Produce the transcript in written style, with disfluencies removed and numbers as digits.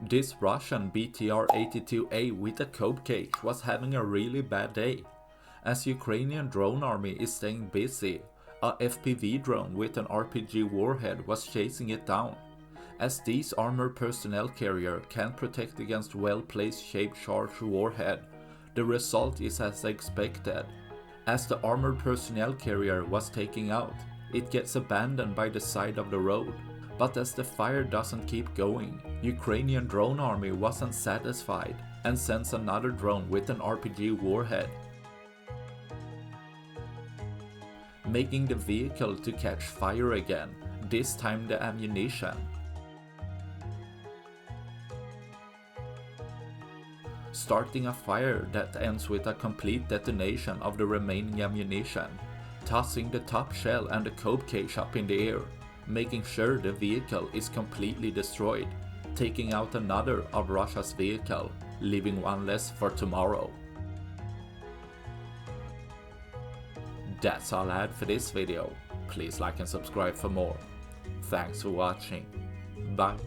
This Russian BTR-82A with a cope cage was having a really bad day. As Ukrainian drone army is staying busy, a FPV drone with an RPG warhead was chasing it down. As this armored personnel carrier can't protect against well-placed shaped charged warhead, the result is as expected. As the armored personnel carrier was taking out, it gets abandoned by the side of the road. But as the fire doesn't keep going, Ukrainian drone army wasn't satisfied and sends another drone with an RPG warhead, making the vehicle to catch fire again, this time the ammunition. Starting a fire that ends with a complete detonation of the remaining ammunition, tossing the top shell and the cope cage up in the air, making sure the vehicle is completely destroyed, taking out another of Russia's vehicle, leaving one less for tomorrow. That's all I had for this video. Please like and subscribe for more. Thanks for watching. Bye.